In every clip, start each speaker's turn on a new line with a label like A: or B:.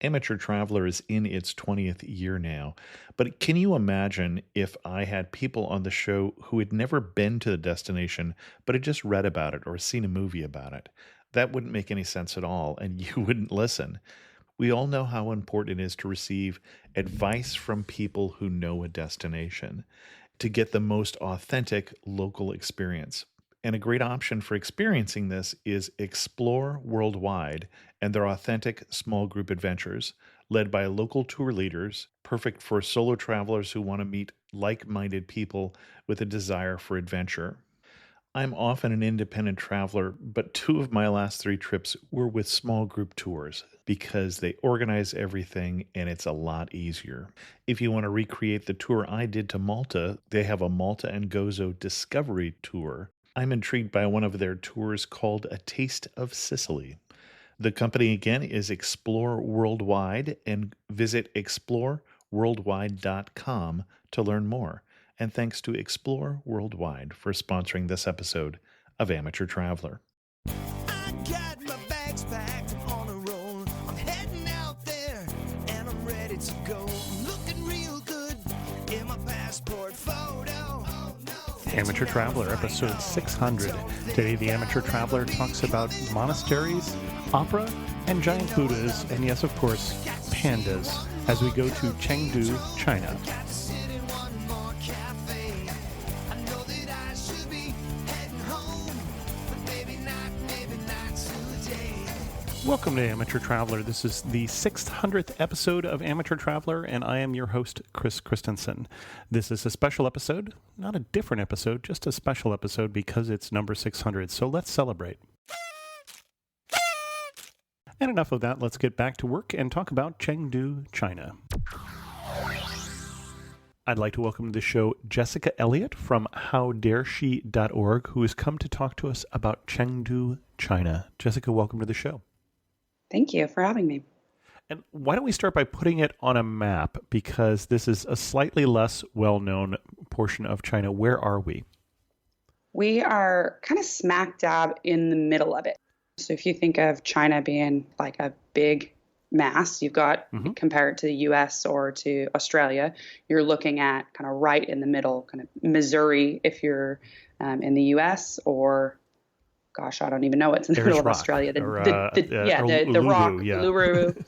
A: Amateur Traveler is in its 20th year now, but can you imagine if I had people on the show who had never been to the destination but had just read about it or seen a movie about it? That wouldn't make any sense at all, and you wouldn't listen. We all know how important it is to receive advice from people who know a destination to get the most authentic local experience. And a great option for experiencing this is Explore Worldwide and their authentic small group adventures, led by local tour leaders, perfect for solo travelers who want to meet like minded people with a desire for adventure. I'm often an independent traveler, but two of my last three trips were with small group tours because they organize everything and it's a lot easier. If you want to recreate the tour I did to Malta, they have a Malta and Gozo Discovery Tour. I'm intrigued by one of their tours called A Taste of Sicily. The company again is Explore Worldwide, and visit exploreworldwide.com to learn more. And thanks to Explore Worldwide for sponsoring this episode of Amateur Traveler.
B: I got my bags packed, I'm on a roll. I'm heading out there and I'm ready to go. I'm looking real good in my passport photo.
C: Amateur Traveler, episode 600. Today, the Amateur Traveler talks about monasteries, opera, and giant Buddhas, and yes, of course, pandas, as we go to Chengdu, China. Welcome to Amateur Traveler. This is the 600th episode of Amateur Traveler, and I am your host, Chris Christensen. This is a special episode, not a different episode, just a special episode because it's number 600, so let's celebrate. And enough of that, let's get back to work and talk about Chengdu, China. I'd like to welcome to the show Jessica Elliot from howdareshe.org, who has come to talk to us about Chengdu, China. Jessica, welcome to the show.
D: Thank you for having me.
C: And why don't we start by putting it on a map, because this is a slightly less well-known portion of China. Where are we?
D: We are kind of smack dab in the middle of it. So if you think of China being like a big mass, you've got, compare it to the US or to Australia, you're looking at kind of right in the middle, kind of Missouri if you're in the US, or gosh, I don't even know what's in the middle of Australia. The rock, Uluru,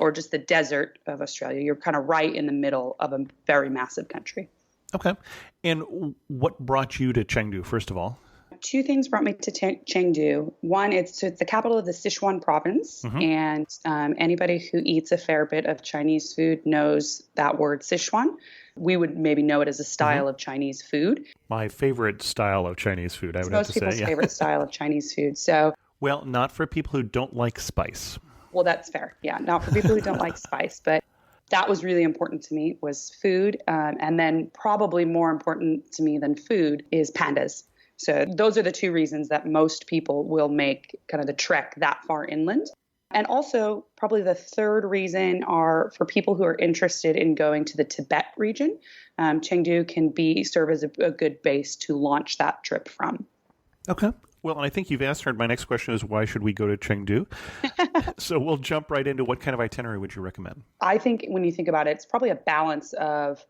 D: or just the desert of Australia. You're kind of right in the middle of a very massive country.
C: Okay. And what brought you to Chengdu, first of all?
D: Two things brought me to Chengdu. One, it's the capital of the Sichuan province, and anybody who eats a fair bit of Chinese food knows that word Sichuan. We would maybe know it as a style of Chinese food.
C: My favorite style of Chinese food, I would have to say.
D: Most people's favorite style of Chinese food. So,
C: well, not for people who don't like spice.
D: Well, that's fair. Yeah, not for people who don't like spice, but that was really important to me, was food. And then probably more important to me than food is pandas. So those are the two reasons that most people will make kind of the trek that far inland. And also probably the third reason are for people who are interested in going to the Tibet region. Chengdu can serve as a good base to launch that trip from.
C: Okay. Well, and I think you've answered my next question is why should we go to Chengdu? So we'll jump right into what kind of itinerary would you recommend?
D: I think when you think about it, it's probably a balance of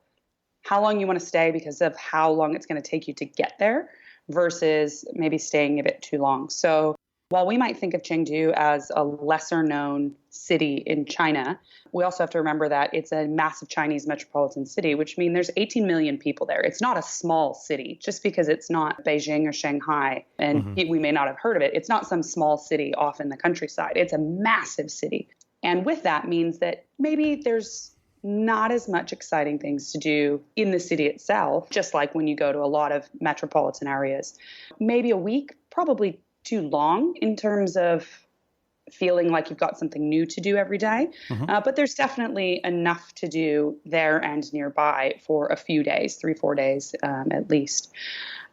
D: how long you want to stay because of how long it's going to take you to get there versus maybe staying a bit too long. So while we might think of Chengdu as a lesser known city in China, we also have to remember that it's a massive Chinese metropolitan city, which means there's 18 million people there. It's not a small city. Just because it's not Beijing or Shanghai, and we may not have heard of it, it's not some small city off in the countryside. It's a massive city. And with that means that maybe there's not as much exciting things to do in the city itself, just like when you go to a lot of metropolitan areas. Maybe a week, probably too long in terms of feeling like you've got something new to do every day. But there's definitely enough to do there and nearby for a few days, 3-4 days at least.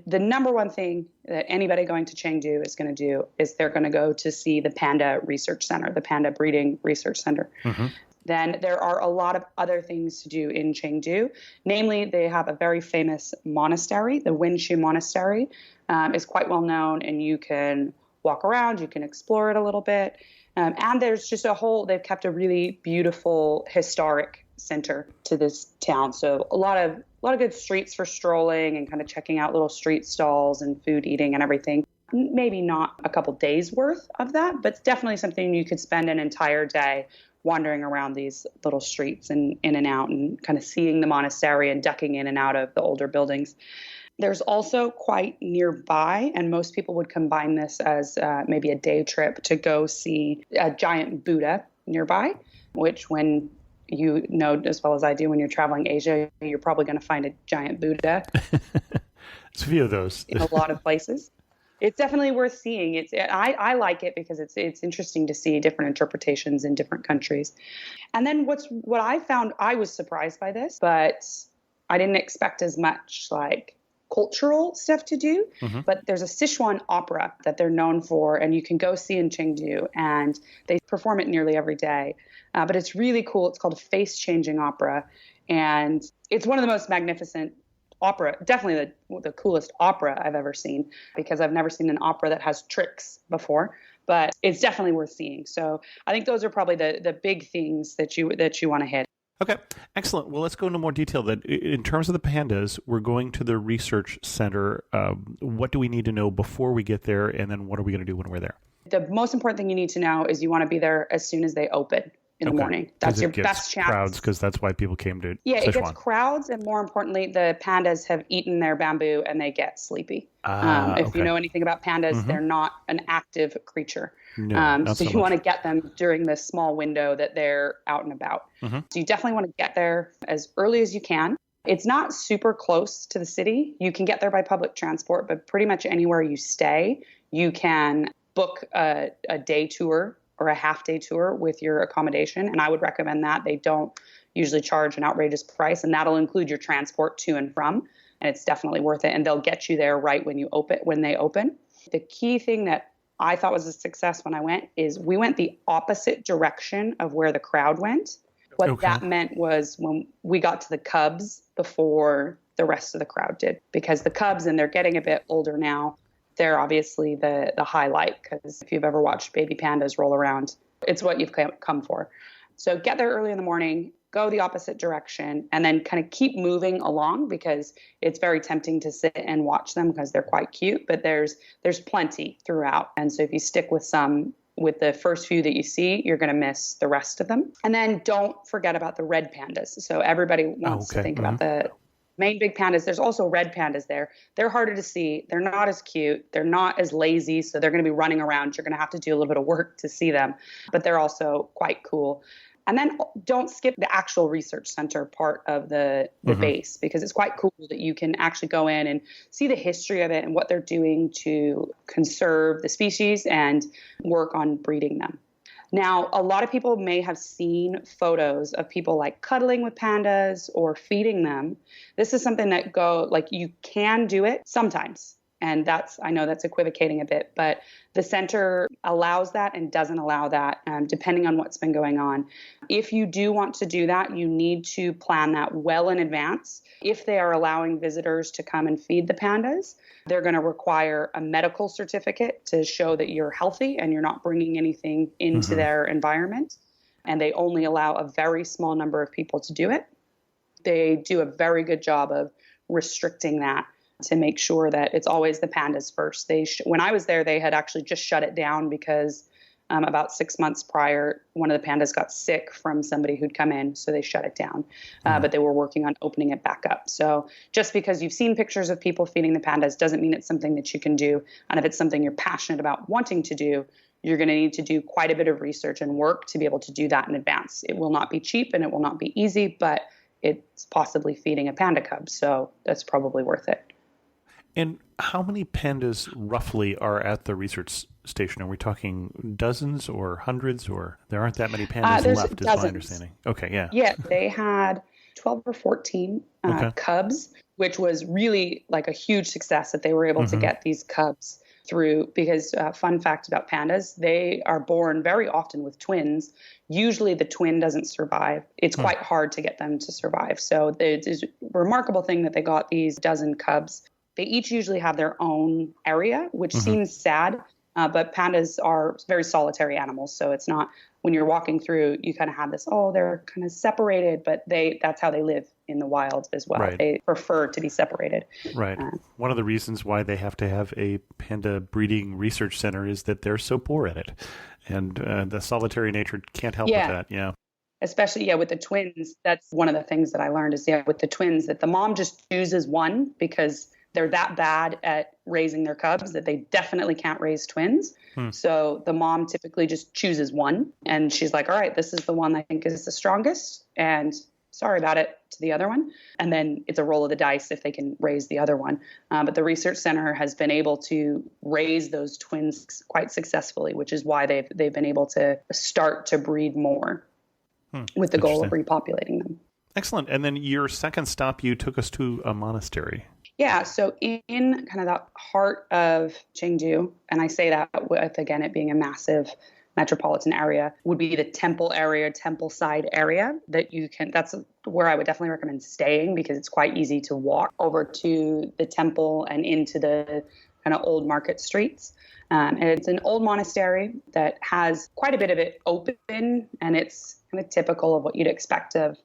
D: The number one thing that anybody going to Chengdu is going to do is they're going to go to see the Panda Research Center, the Panda Breeding Research Center. Then there are a lot of other things to do in Chengdu. Namely, they have a very famous monastery. The Winshu Monastery is quite well known, and you can walk around, you can explore it a little bit. And there's just they've kept a really beautiful historic center to this town. So a lot of good streets for strolling and kind of checking out little street stalls and food eating and everything. Maybe not a couple days worth of that, but it's definitely something you could spend an entire day wandering around these little streets and in and out and kind of seeing the monastery and ducking in and out of the older buildings. There's also quite nearby, and most people would combine this as maybe a day trip to go see a giant Buddha nearby, which when you know as well as I do, when you're traveling Asia, you're probably going to find a giant Buddha.
C: It's a few of those.
D: In a lot of places. It's definitely worth seeing. I like it because it's interesting to see different interpretations in different countries. And then what I found, I was surprised by this, but I didn't expect as much like cultural stuff to do. Mm-hmm. But there's a Sichuan opera that they're known for, and you can go see in Chengdu, and they perform it nearly every day. But it's really cool. It's called a face-changing opera, and it's one of the most magnificent opera, definitely the coolest opera I've ever seen, because I've never seen an opera that has tricks before, but it's definitely worth seeing. So I think those are probably the big things that you want to hit.
C: Okay, excellent. Well, let's go into more detail then. In terms of the pandas, we're going to the research center. What do we need to know before we get there, and then what are we going to do when we're there?
D: The most important thing you need to know is you want to be there as soon as they open. In the morning. That's your best chance.
C: Crowds, because that's why people came to
D: Sichuan. It gets
C: Sichuan.
D: Crowds, and more importantly, the pandas have eaten their bamboo and they get sleepy. If you know anything about pandas, mm-hmm. they're not an active creature.
C: No,
D: so you want to get them during the small window that they're out and about. Mm-hmm. So you definitely want to get there as early as you can. It's not super close to the city. You can get there by public transport, but pretty much anywhere you stay, you can book a day tour or a half-day tour with your accommodation, and I would recommend that. They don't usually charge an outrageous price, and that'll include your transport to and from, and it's definitely worth it, and they'll get you there right when they open. The key thing that I thought was a success when I went is we went the opposite direction of where the crowd went. What that meant was when we got to the cubs before the rest of the crowd did, because the cubs, and they're getting a bit older now, they're obviously the highlight, because if you've ever watched baby pandas roll around, it's what you've come for. So get there early in the morning, go the opposite direction, and then kind of keep moving along, because it's very tempting to sit and watch them because they're quite cute, but there's plenty throughout. And so if you stick with the first few that you see, you're going to miss the rest of them. And then don't forget about the red pandas. So everybody wants to think about the main big pandas. There's also red pandas there. They're harder to see. They're not as cute. They're not as lazy. So they're going to be running around. You're going to have to do a little bit of work to see them, but they're also quite cool. And then don't skip the actual research center part of the mm-hmm. base, because it's quite cool that you can actually go in and see the history of it and what they're doing to conserve the species and work on breeding them. Now, a lot of people may have seen photos of people like cuddling with pandas or feeding them. This is something that you can do it sometimes. And I know that's equivocating a bit, but the center allows that and doesn't allow that, depending on what's been going on. If you do want to do that, you need to plan that well in advance. If they are allowing visitors to come and feed the pandas, they're going to require a medical certificate to show that you're healthy and you're not bringing anything into mm-hmm. their environment. And they only allow a very small number of people to do it. They do a very good job of restricting that to make sure that it's always the pandas first. When I was there, they had actually just shut it down because about 6 months prior, one of the pandas got sick from somebody who'd come in, so they shut it down. But they were working on opening it back up. So just because you've seen pictures of people feeding the pandas doesn't mean it's something that you can do. And if it's something you're passionate about wanting to do, you're going to need to do quite a bit of research and work to be able to do that in advance. It will not be cheap and it will not be easy, but it's possibly feeding a panda cub. So that's probably worth it.
C: And how many pandas roughly are at the research station? Are we talking dozens or hundreds, or there aren't that many pandas left,
D: dozens.
C: Is my understanding. Okay, yeah.
D: Yeah, they had 12 or 14 cubs, which was really like a huge success that they were able mm-hmm. to get these cubs through, because fun fact about pandas, they are born very often with twins. Usually the twin doesn't survive. It's quite hard to get them to survive. So it's a remarkable thing that they got these dozen cubs. They each usually have their own area, which mm-hmm. seems sad, But pandas are very solitary animals. So it's not, when you're walking through, you kind of have this, oh, they're kind of separated, but that's how they live in the wild as well.
C: Right.
D: They prefer to be separated.
C: Right. One of the reasons why they have to have a panda breeding research center is that they're so poor at it. And the solitary nature can't help with that. Yeah.
D: Especially, with the twins. That's one of the things that I learned is, with the twins, that the mom just chooses one because they're that bad at raising their cubs that they definitely can't raise twins. So the mom typically just chooses one, and she's like, all right, this is the one I think is the strongest, and sorry about it to the other one. And then it's a roll of the dice if they can raise the other one. But the research center has been able to raise those twins quite successfully, which is why they've been able to start to breed more with the goal of repopulating them.
C: Excellent. And then your second stop, you took us to a monastery.
D: Yeah, so in kind of the heart of Chengdu, and I say that with, again, it being a massive metropolitan area, would be the temple area, temple side area that's where I would definitely recommend staying, because it's quite easy to walk over to the temple and into the kind of old market streets. And it's an old monastery that has quite a bit of it open, and it's kind of typical of what you'd expect of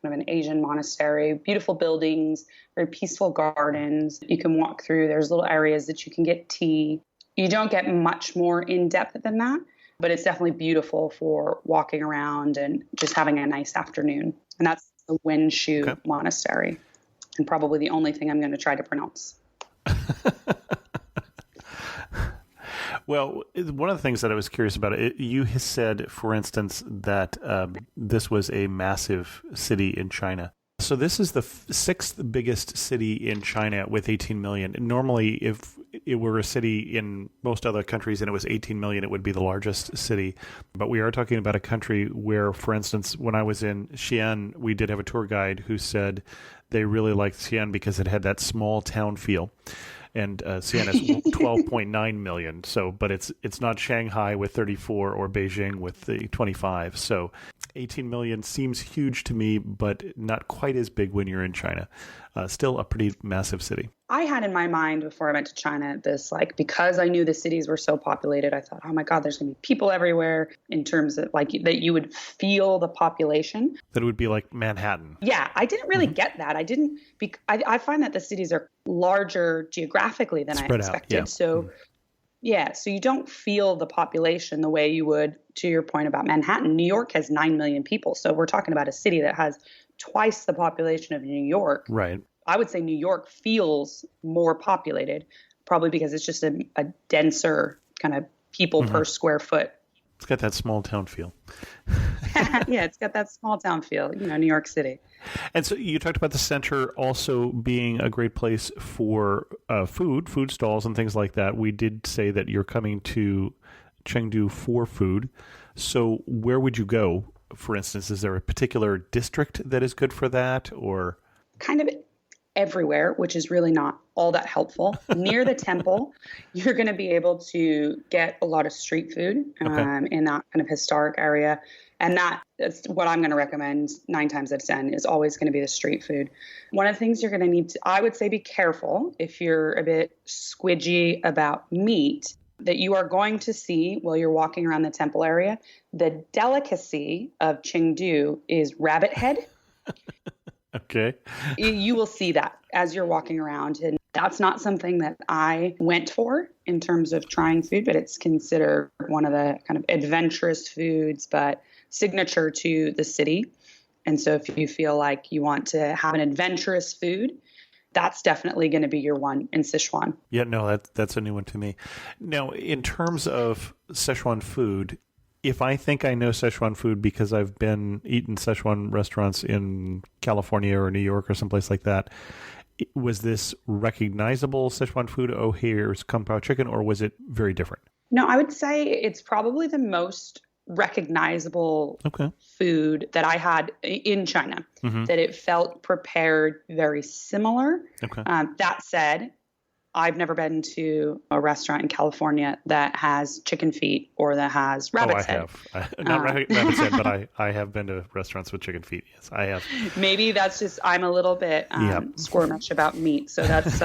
D: an Asian monastery. Beautiful buildings, very peaceful gardens. You can walk through. There's little areas that you can get tea. You don't get much more in depth than that, but it's definitely beautiful for walking around and just having a nice afternoon. And that's the Wenshu Monastery, and probably the only thing I'm going to try to pronounce.
C: Well, one of the things that I was curious about, you said, for instance, that this was a massive city in China. So this is the sixth biggest city in China with 18 million. Normally, if it were a city in most other countries and it was 18 million, it would be the largest city. But we are talking about a country where, for instance, when I was in Xi'an, we did have a tour guide who said they really liked Xi'an because it had that small town feel. And Xi'an is 12.9 million. So, but it's not Shanghai with 34 or Beijing with the 25. So 18 million seems huge to me, but not quite as big when you're in China. Still a pretty massive city.
D: I had in my mind before I went to China this, because I knew the cities were so populated, I thought, oh my God, there's going to be people everywhere, in terms of that you would feel the population.
C: That it would be like Manhattan.
D: Yeah, I didn't really get that. I find that the cities are larger geographically than I expected.
C: Out, yeah.
D: So you don't feel the population the way you would, to your point about Manhattan. New York has 9 million people. So we're talking about a city that has twice the population of New York.
C: Right.
D: I would say New York feels more populated, probably because it's just a denser kind of people per square foot.
C: It's got that small town feel.
D: Yeah, it's got that small town feel, New York City.
C: And so you talked about the center also being a great place for food stalls and things like that. We did say that you're coming to Chengdu for food. So where would you go? For instance, is there a particular district that is good for that, or? Kind of
D: everywhere, which is really not all that helpful. Near the temple, you're going to be able to get a lot of street food in that kind of historic area. And that's what I'm going to recommend 9 times out of 10 is always going to be the street food. One of the things you're going to need to, I would say, be careful if you're a bit squidgy about meat, that you are going to see while you're walking around the temple area. The delicacy of Chengdu is rabbit head.
C: Okay.
D: You will see that as you're walking around. And that's not something that I went for in terms of trying food, but it's considered one of the kind of adventurous foods, but signature to the city. And so if you feel like you want to have an adventurous food, that's definitely going to be your one in Sichuan.
C: Yeah, no, that's a new one to me. Now, in terms of Sichuan food, if I think I know Sichuan food because I've been eating Sichuan restaurants in California or New York or someplace like that, was this recognizable Sichuan food? Oh, here's Kung Pao chicken, or was it very different?
D: No, I would say it's probably the most recognizable food that I had in China, that it felt prepared very similar. That said, I've never been to a restaurant in California that has chicken feet or that has rabbit's head.
C: I have. Not rabbit's head, but I have been to restaurants with chicken feet. Yes, I have.
D: Maybe that's just, I'm a little bit squirmish about meat. So that's,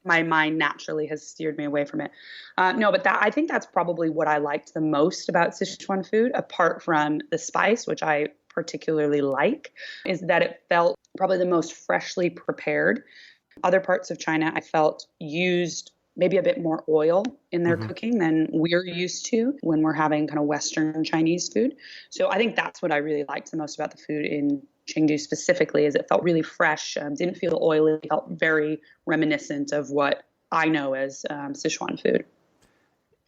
D: my mind naturally has steered me away from it. No, but I think that's probably what I liked the most about Sichuan food, apart from the spice, which I particularly like, is that it felt probably the most freshly prepared. Other parts of China, I felt used maybe a bit more oil in their cooking than we're used to when we're having kind of Western Chinese food. So I think that's what I really liked the most about the food in Chengdu specifically, is it felt really fresh, didn't feel oily, felt very reminiscent of what I know as Sichuan food.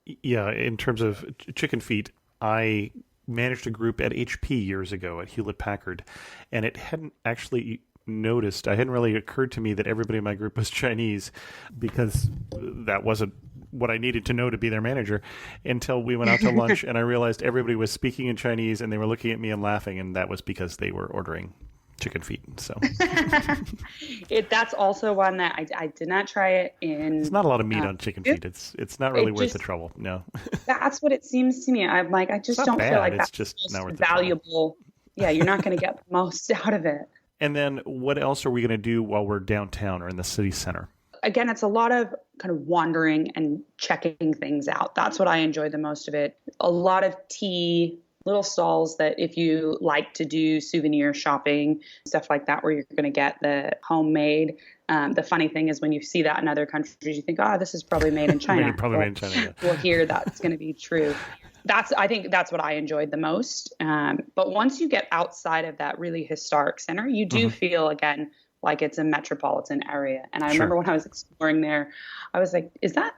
C: Yeah, in terms of chicken feet, I managed a group at HP years ago at Hewlett Packard, and it hadn't actually noticed, I hadn't really occurred to me that everybody in my group was Chinese, because that wasn't what I needed to know to be their manager, until we went out to lunch and I realized everybody was speaking in Chinese and they were looking at me and laughing, and that was because they were ordering chicken feet. So
D: that's also one that I did not try it in.
C: It's not a lot of meat on chicken feet. It's not really worth the trouble. No.
D: That's what it seems to me. I'm like, I just don't feel like that's
C: just not worth
D: valuable. Yeah, you're not going to get the most out of it.
C: And then what else are we going to do while we're downtown or in the city center?
D: Again, it's a lot of kind of wandering and checking things out. That's what I enjoy the most of it. A lot of tea, little stalls that if you like to do souvenir shopping, stuff like that, where you're going to get the homemade. The funny thing is when you see that in other countries, you think, oh, this is probably made in China.
C: Made in China. Yeah.
D: Well, here that's going to be true. I think that's what I enjoyed the most. But once you get outside of that really historic center, you do feel, again, like it's a metropolitan area. And I remember when I was exploring there, I was like, is that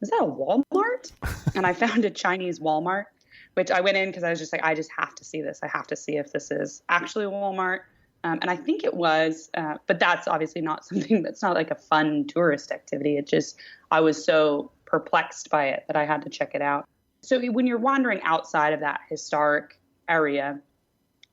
D: a Walmart? And I found a Chinese Walmart, which I went in because I was just like, I just have to see this. I have to see if this is actually a Walmart. And I think it was, but that's obviously not something that's not like a fun tourist activity. It just, I was so perplexed by it that I had to check it out. So when you're wandering outside of that historic area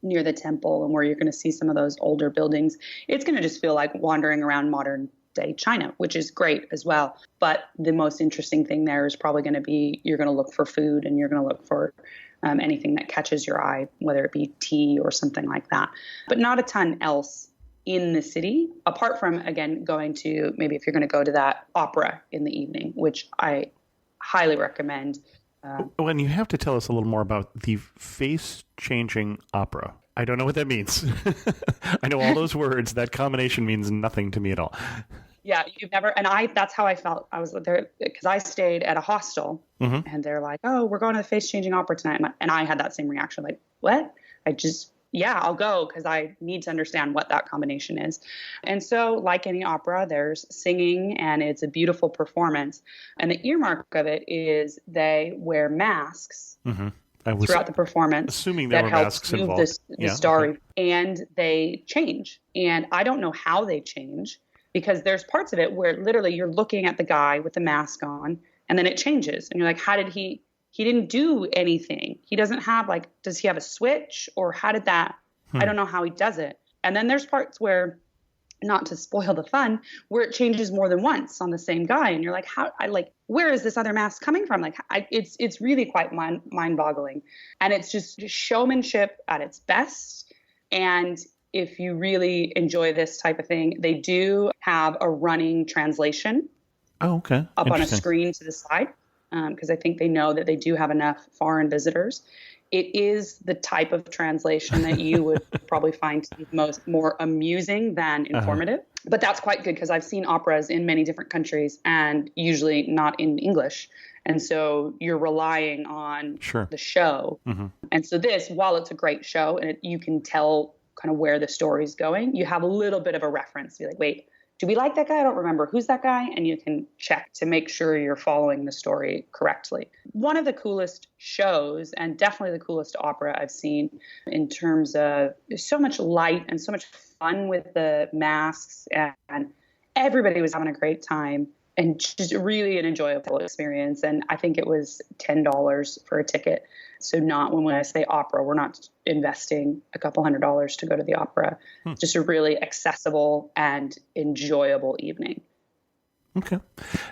D: near the temple and where you're going to see some of those older buildings, it's going to just feel like wandering around modern day China, which is great as well. But the most interesting thing there is probably going to be, you're going to look for food and you're going to look for anything that catches your eye, whether it be tea or something like that. But not a ton else in the city, apart from, again, going to, maybe if you're going to go to that opera in the evening, which I highly recommend.
C: And you have to tell us a little more about the face-changing opera. I don't know what that means. I know all those words. That combination means nothing to me at all.
D: Yeah, you've never, and that's how I felt. I was there because I stayed at a hostel and they're like, oh, we're going to the face-changing opera tonight. And I had that same reaction, like, what? I'll go because I need to understand what that combination is. And so like any opera, there's singing and it's a beautiful performance. And the earmark of it is they wear masks throughout the performance.
C: Assuming there were masks involved.
D: The story. And they change. And I don't know how they change because there's parts of it where literally you're looking at the guy with the mask on and then it changes. And you're like, how did he didn't do anything. He doesn't have does he have a switch or how did that, I don't know how he does it. And then there's parts where, not to spoil the fun, where it changes more than once on the same guy. And you're like, where is this other mask coming from? It's really quite mind boggling. And it's just showmanship at its best. And if you really enjoy this type of thing, they do have a running translation.
C: Oh, okay.
D: Up on a screen to the side. Because I think they know that they do have enough foreign visitors. It is the type of translation that you would probably find to be more amusing than informative. But that's quite good because I've seen operas in many different countries and usually not in English. And so you're relying on the show. And so this, while it's a great show and you can tell kind of where the story's going, you have a little bit of a reference. You're like, wait, do we like that guy? I don't remember. Who's that guy? And you can check to make sure you're following the story correctly. One of the coolest shows and definitely the coolest opera I've seen in terms of so much light and so much fun with the masks, and everybody was having a great time and just really an enjoyable experience. And I think it was $10 for a ticket. So not when I say opera, we're not investing a couple $100s to go to the opera. Just a really accessible and enjoyable evening.
C: Okay.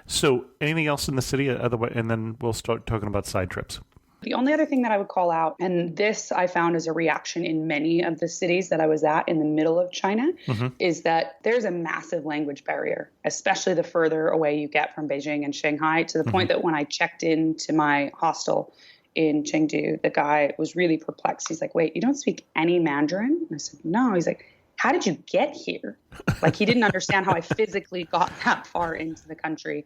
C: So anything else in the city? Otherwise, and then we'll start talking about side trips.
D: The only other thing that I would call out, and this I found as a reaction in many of the cities that I was at in the middle of China, is that there's a massive language barrier, especially the further away you get from Beijing and Shanghai, to the point that when I checked into my hostel in Chengdu, the guy was really perplexed. He's like, wait, you don't speak any Mandarin? And I said, no. He's like, how did you get here? Like, he didn't understand how I physically got that far into the country.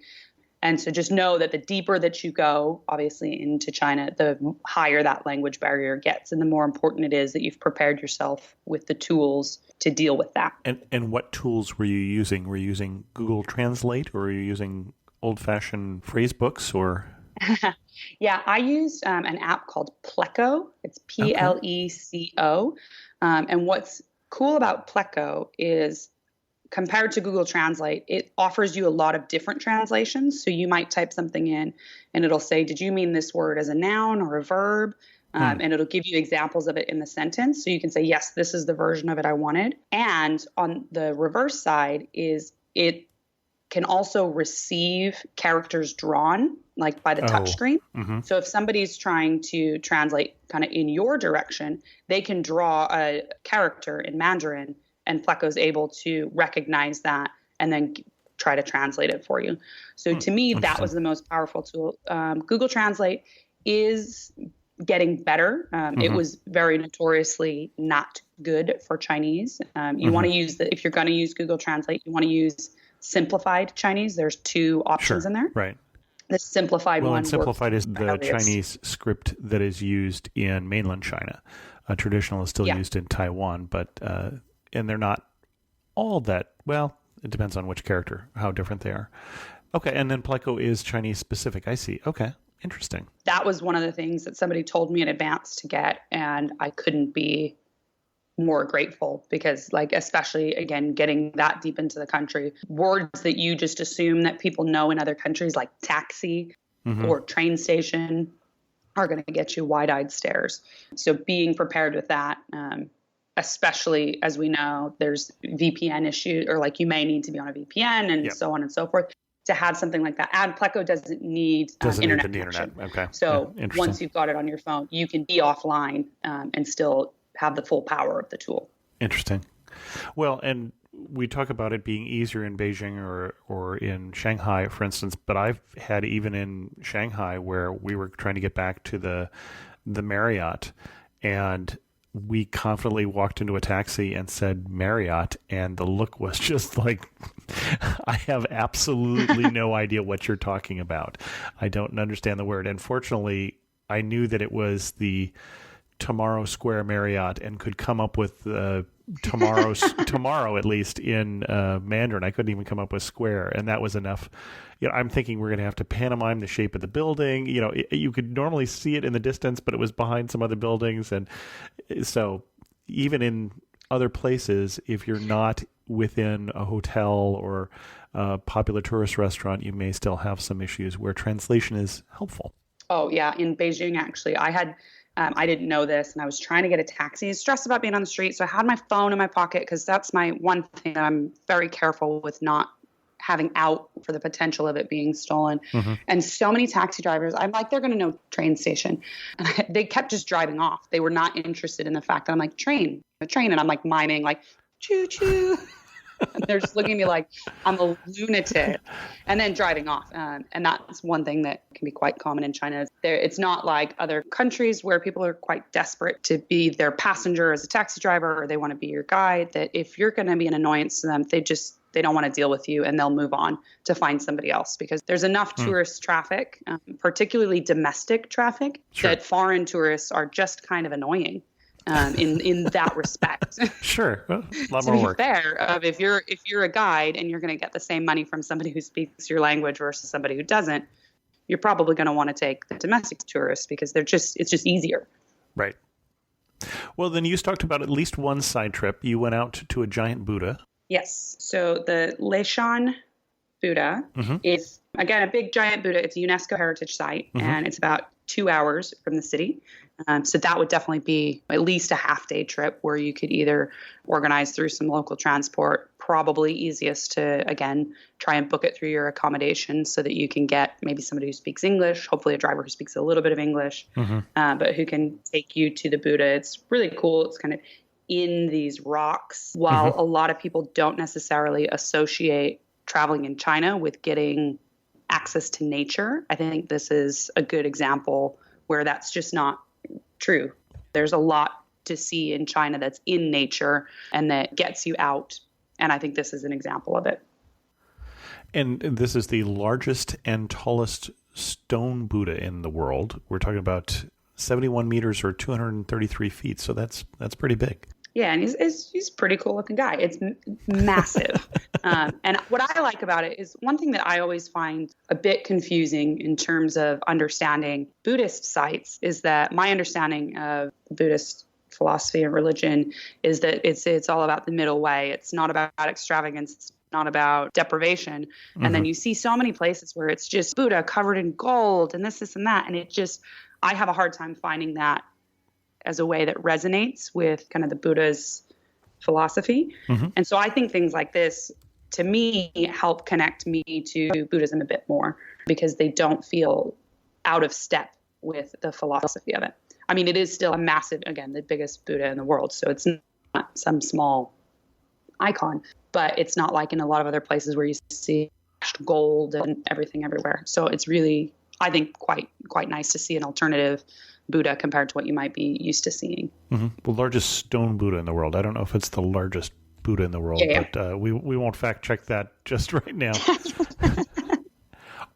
D: And so just know that the deeper that you go, obviously, into China, the higher that language barrier gets, and the more important it is that you've prepared yourself with the tools to deal with that.
C: And what tools were you using? Were you using Google Translate, or were you using old-fashioned phrase books, or?
D: Yeah, I used an app called Pleco. It's Pleco. And what's cool about Pleco is, compared to Google Translate, it offers you a lot of different translations. So you might type something in and it'll say, did you mean this word as a noun or a verb? And it'll give you examples of it in the sentence. So you can say, yes, this is the version of it I wanted. And on the reverse side is it can also receive characters drawn, like by the touch screen. So if somebody's trying to translate kind of in your direction, they can draw a character in Mandarin, and Pleco is able to recognize that and then try to translate it for you. So to me, that was the most powerful tool. Google Translate is getting better. It was very notoriously not good for Chinese. You want to use if you're going to use Google Translate, you want to use simplified Chinese. There's two options in there.
C: Right.
D: The simplified one.
C: And simplified is the Chinese script that is used in mainland China. Traditional is still used in Taiwan, but and they're not all that, well, it depends on which character, how different they are. Okay, and then Pleco is Chinese specific. I see. Okay, interesting.
D: That was one of the things that somebody told me in advance to get, and I couldn't be more grateful because, like, especially, again, getting that deep into the country, words that you just assume that people know in other countries, like taxi or train station, are going to get you wide-eyed stares. So being prepared with that, especially as we know there's VPN issues, or like you may need to be on a VPN and so on and so forth, to have something like that. And Pleco doesn't need internet connection.
C: Okay.
D: So once you've got it on your phone, you can be offline and still have the full power of the tool.
C: Interesting. Well, and we talk about it being easier in Beijing or in Shanghai, for instance, but I've had even in Shanghai where we were trying to get back to the Marriott, and we confidently walked into a taxi and said Marriott, and the look was just like, I have absolutely no idea what you're talking about. I don't understand the word. And fortunately, I knew that it was the Tomorrow Square Marriott and could come up with tomorrow at least in Mandarin. I couldn't even come up with square, and that was enough. You know, I'm thinking we're going to have to pantomime the shape of the building. You know, you could normally see it in the distance, but it was behind some other buildings, and so even in other places, if you're not within a hotel or a popular tourist restaurant, you may still have some issues where translation is helpful.
D: Oh yeah, in Beijing actually, I didn't know this, and I was trying to get a taxi, stressed about being on the street. So I had my phone in my pocket because that's my one thing that I'm very careful with not having out for the potential of it being stolen. And so many taxi drivers, I'm like, they're going to know train station. And they kept just driving off. They were not interested in the fact that I'm like, train. And I'm like miming, like, choo choo. And they're just looking at me like I'm a lunatic, and then driving off. And that's one thing that can be quite common in China. It's not like other countries where people are quite desperate to be their passenger as a taxi driver, or they want to be your guide, that if you're going to be an annoyance to them, they don't want to deal with you, and they'll move on to find somebody else, because there's enough tourist traffic, particularly domestic traffic, that foreign tourists are just kind of annoying. In that respect.
C: Sure. A lot
D: to
C: more
D: be
C: work.
D: fair, if you're a guide and you're going to get the same money from somebody who speaks your language versus somebody who doesn't, you're probably going to want to take the domestic tourists because it's just easier.
C: Right. Well, then you talked about at least one side trip. You went out to a giant Buddha.
D: Yes. So the Leshan Buddha is, again, a big giant Buddha. It's a UNESCO heritage site, and it's about 2 hours from the city. So that would definitely be at least a half-day trip where you could either organize through some local transport, probably easiest to, again, try and book it through your accommodation so that you can get maybe somebody who speaks English, hopefully a driver who speaks a little bit of English, but who can take you to the Buddha. It's really cool. It's kind of in these rocks. While a lot of people don't necessarily associate traveling in China with getting access to nature, I think this is a good example where that's just not true. There's a lot to see in China that's in nature and that gets you out. And I think this is an example of it.
C: And this is the largest and tallest stone Buddha in the world. We're talking about 71 meters or 233 feet. So that's pretty big.
D: Yeah, and he's a pretty cool looking guy. It's massive. And what I like about it is one thing that I always find a bit confusing in terms of understanding Buddhist sites is that my understanding of Buddhist philosophy and religion is that it's all about the middle way. It's not about extravagance. It's not about deprivation. And then you see so many places where it's just Buddha covered in gold and this and that. And I have a hard time finding that as a way that resonates with kind of the Buddha's philosophy. And so I think things like this, to me, help connect me to Buddhism a bit more because they don't feel out of step with the philosophy of it. I mean, it is still a massive, again, the biggest Buddha in the world. So it's not some small icon, but it's not like in a lot of other places where you see gold and everything everywhere. So it's really, I think, quite nice to see an alternative Buddha compared to what you might be used to seeing.
C: The largest stone Buddha in the world. I don't know if it's the largest Buddha in the world, but we won't fact check that just right now.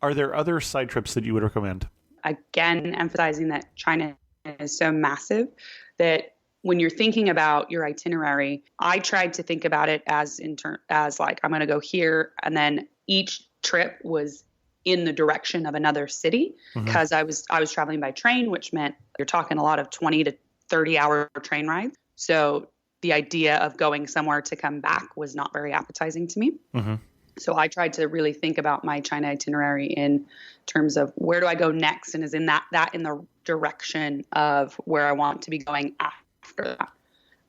C: Are there other side trips that you would recommend?
D: Again, emphasizing that China is so massive that when you're thinking about your itinerary, I tried to think about it as like I'm going to go here, and then each trip was in the direction of another city because I was traveling by train, which meant you're talking a lot of 20 to 30 hour train rides. So the idea of going somewhere to come back was not very appetizing to me. So I tried to really think about my China itinerary in terms of where do I go next, and is in that in the direction of where I want to be going after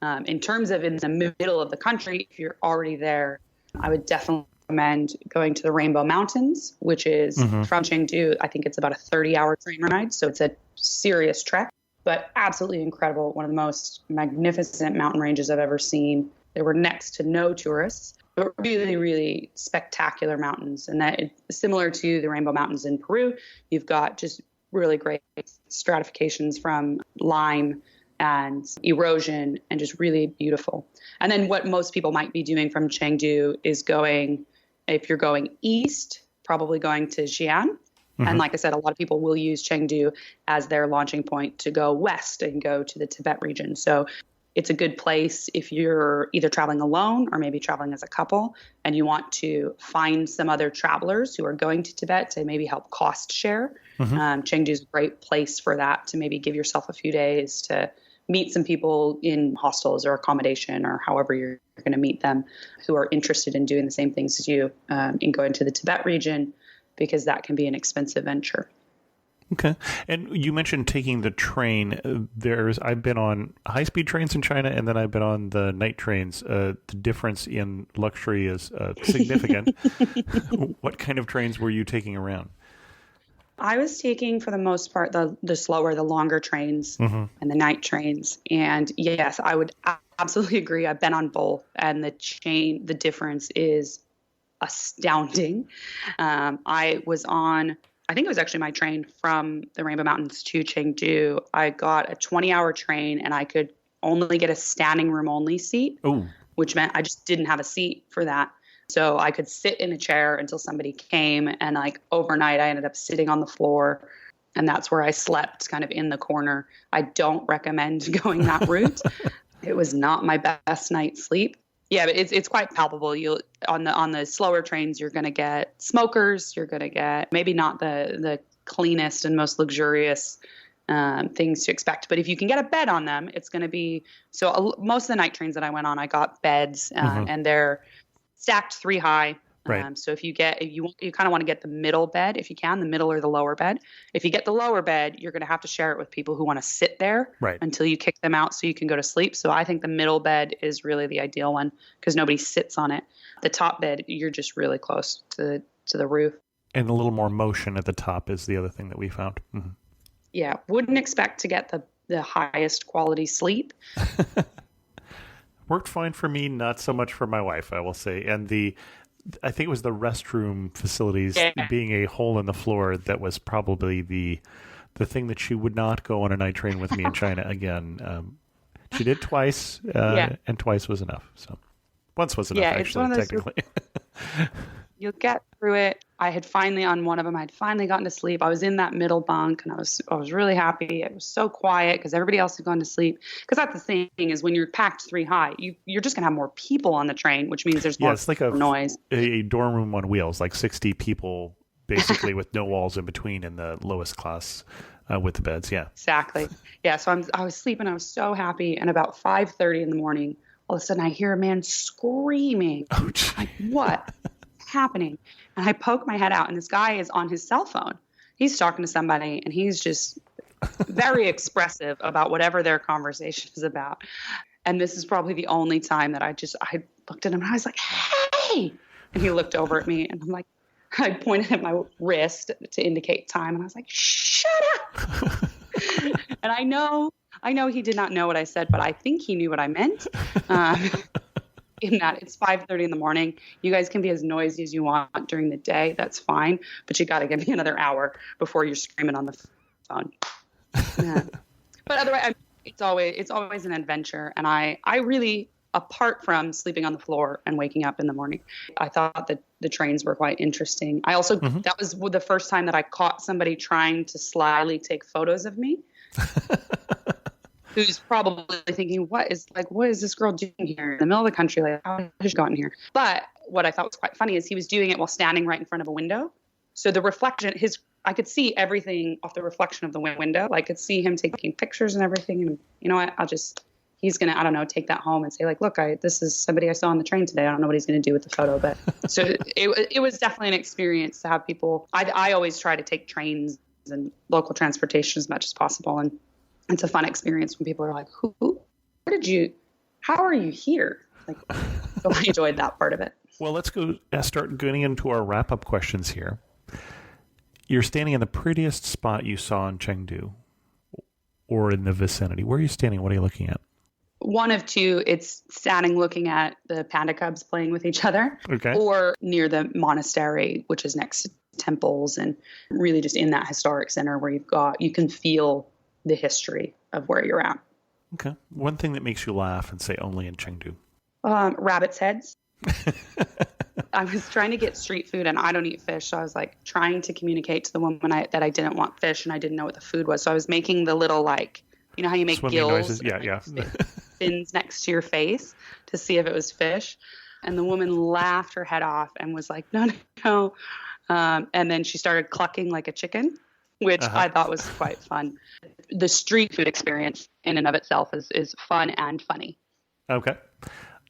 D: that. In terms of in the middle of the country, if you're already there, I would definitely recommend going to the Rainbow Mountains, which is from Chengdu. I think it's about a 30-hour train ride, so it's a serious trek, but absolutely incredible. One of the most magnificent mountain ranges I've ever seen. There were next to no tourists, but really, really spectacular mountains. And that is similar to the Rainbow Mountains in Peru. You've got just really great stratifications from lime and erosion and just really beautiful. And then what most people might be doing from Chengdu is going, if you're going east, probably going to Xi'an. And like I said, a lot of people will use Chengdu as their launching point to go west and go to the Tibet region. So it's a good place if you're either traveling alone or maybe traveling as a couple and you want to find some other travelers who are going to Tibet to maybe help cost share. Chengdu is a great place for that, to maybe give yourself a few days to meet some people in hostels or accommodation or however you're going to meet them who are interested in doing the same things as you in going to the Tibet region, because that can be an expensive venture.
C: Okay. And you mentioned taking the train. I've been on high-speed trains in China, and then I've been on the night trains. The difference in luxury is significant. What kind of trains were you taking around?
D: I was taking, for the most part, the slower, the longer trains and the night trains. And yes, I would absolutely agree. I've been on both, and the difference is astounding. I was on, I think it was actually my train from the Rainbow Mountains to Chengdu. I got a 20-hour train, and I could only get a standing room only seat, which meant I just didn't have a seat for that. So I could sit in a chair until somebody came, and like overnight I ended up sitting on the floor, and that's where I slept, kind of in the corner. I don't recommend going that route. It was not my best night's sleep. Yeah, but it's quite palpable. You on the slower trains, you're going to get smokers. You're going to get maybe not the cleanest and most luxurious things to expect. But if you can get a bed on them, it's going to be so. Most of the night trains that I went on, I got beds, and they're stacked 3 high.
C: Right.
D: So if you kind of want to get the middle bed, if you can, the middle or the lower bed. If you get the lower bed, you're going to have to share it with people who want to sit there
C: Right.
D: until you kick them out so you can go to sleep. So I think the middle bed is really the ideal one because nobody sits on it. The top bed, you're just really close to the roof.
C: And a little more motion at the top is the other thing that we found. Mm-hmm.
D: Yeah, wouldn't expect to get the highest quality sleep.
C: Worked fine for me, not so much for my wife, I will say. And I think it was the restroom facilities being a hole in the floor that was probably the thing that she would not go on a night train with me in China again. She did twice, and twice was enough. So once was enough, actually, technically.
D: You'll get through it. On one of them, I had finally gotten to sleep. I was in that middle bunk and I was really happy. It was so quiet because everybody else had gone to sleep. Because that's the thing is when you're packed 3 high, you're just going to have more people on the train, which means there's more
C: it's like
D: noise.
C: A dorm room on wheels, like 60 people basically with no walls in between in the lowest class with the beds. Yeah,
D: exactly. Yeah. So I was sleeping. I was so happy. And about 5:30 in the morning, all of a sudden I hear a man screaming.
C: Oh,
D: like, what? Happening? And I poke my head out and this guy is on his cell phone. He's talking to somebody and he's just very expressive about whatever their conversation is about. And this is probably the only time that I looked at him and I was like, hey, and he looked over at me and I'm like, I pointed at my wrist to indicate time and I was like, shut up. And I know he did not know what I said, but I think he knew what I meant. In that it's 5:30 in the morning. You guys can be as noisy as you want during the day. That's fine. But you got to give me another hour before you're screaming on the phone. Yeah. But otherwise, it's always an adventure. And I really, apart from sleeping on the floor and waking up in the morning, I thought that the trains were quite interesting. I also, that was the first time that I caught somebody trying to slyly take photos of me. Who's probably thinking, what is this girl doing here in the middle of the country? Like, how has she gotten here? But what I thought was quite funny is he was doing it while standing right in front of a window. So the reflection, I could see everything off the reflection of the window. I could see him taking pictures and everything. And you know what? He's going to, I don't know, take that home and say like, look, this is somebody I saw on the train today. I don't know what he's going to do with the photo. But so it was definitely an experience to have people. I always try to take trains and local transportation as much as possible. And it's a fun experience when people are like, how are you here? Like, so I enjoyed that part of it.
C: Well, let's start getting into our wrap-up questions here. You're standing in the prettiest spot you saw in Chengdu or in the vicinity. Where are you standing? What are you looking at?
D: One of two. It's standing looking at the panda cubs playing with each other.
C: Okay.
D: Or near the monastery, which is next to temples and really just in that historic center where you can feel the history of where you're at.
C: Okay. One thing that makes you laugh and say only in Chengdu.
D: Rabbit's heads. I was trying to get street food and I don't eat fish. So I was like trying to communicate to the woman that I didn't want fish and I didn't know what the food was. So I was making the little you know how you make
C: swimming
D: gills?
C: Noises? Yeah.
D: Fins next to your face to see if it was fish. And the woman laughed her head off and was like, no. And then she started clucking like a chicken, which I thought was quite fun. The street food experience in and of itself is fun and funny.
C: Okay.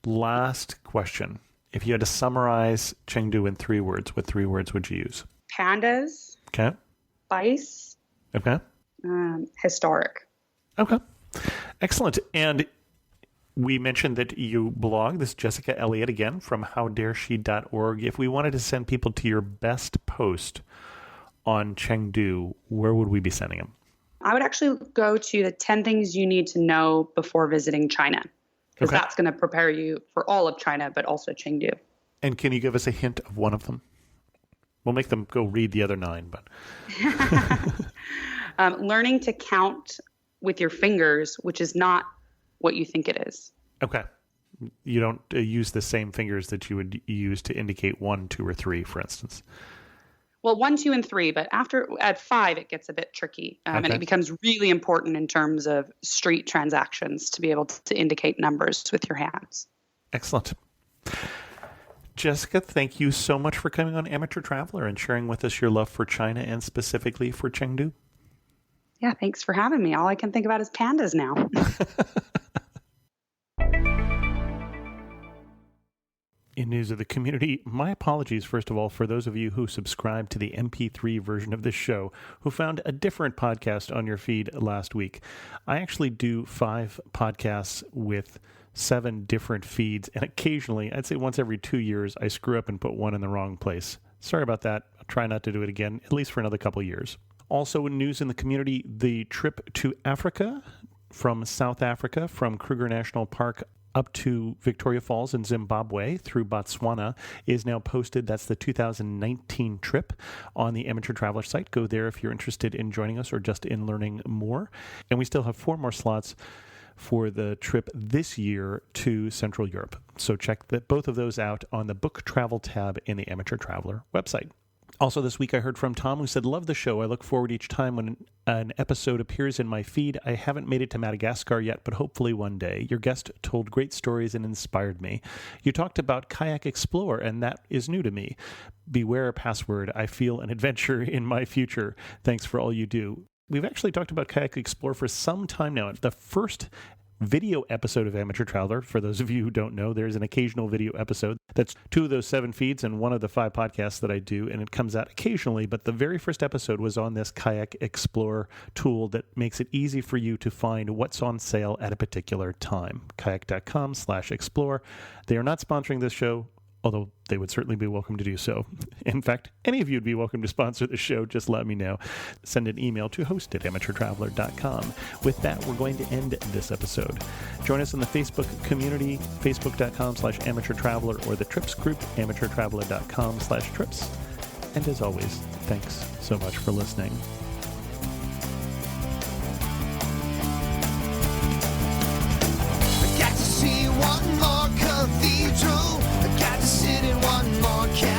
C: Last question. If you had to summarize Chengdu in 3 words, what 3 words would you use?
D: Pandas.
C: Okay.
D: Spice.
C: Okay.
D: Historic.
C: Okay. Excellent. And we mentioned that you blog. This is Jessica Elliot again from howdareshe.org. If we wanted to send people to your best post on Chengdu, where would we be sending them?
D: I would actually go to the 10 things you need to know before visiting China, because that's going to prepare you for all of China, but also Chengdu.
C: And can you give us a hint of one of them? We'll make them go read the other 9. But
D: learning to count with your fingers, which is not what you think it is.
C: Okay. You don't use the same fingers that you would use to indicate 1, 2, or 3, for instance.
D: Well, 1, 2, and 3, but at 5, it gets a bit tricky. And it becomes really important in terms of street transactions to be able to indicate numbers with your hands.
C: Excellent. Jessica, thank you so much for coming on Amateur Traveler and sharing with us your love for China and specifically for Chengdu.
D: Yeah, thanks for having me. All I can think about is pandas now.
C: In news of the community, my apologies, first of all, for those of you who subscribe to the MP3 version of this show, who found a different podcast on your feed last week. I actually do 5 podcasts with 7 different feeds, and occasionally, I'd say once every 2 years, I screw up and put one in the wrong place. Sorry about that. I'll try not to do it again, at least for another couple years. Also, in news in the community, the trip to Africa from South Africa, from Kruger National Park up to Victoria Falls in Zimbabwe through Botswana is now posted. That's the 2019 trip on the Amateur Traveler site. Go there if you're interested in joining us or just in learning more. And we still have 4 more slots for the trip this year to Central Europe. So check both of those out on the Book Travel tab in the Amateur Traveler website. Also this week I heard from Tom, who said, "Love the show. I look forward each time when an episode appears in my feed. I haven't made it to Madagascar yet, but hopefully one day. Your guest told great stories and inspired me. You talked about Kayak Explore, and that is new to me. Beware password. I feel an adventure in my future. Thanks for all you do." We've actually talked about Kayak Explore for some time now. The first video episode of Amateur Traveler, for those of you who don't know, there's an occasional video episode. That's 2 of those 7 feeds and 1 of the 5 podcasts that I do, and it comes out occasionally. But the very first episode was on this Kayak Explorer tool that makes it easy for you to find what's on sale at a particular time. Kayak.com/explore. They are not sponsoring this show, although they would certainly be welcome to do so. In fact, any of you would be welcome to sponsor the show. Just let me know. Send an email to host@amateurtraveler.com. With that, we're going to end this episode. Join us in the Facebook community, facebook.com/amateurtraveler, or the trips group, amateurtraveler.com/trips. And as always, thanks so much for listening.
B: I got to see one more cathedral. I got to sit in one more castle.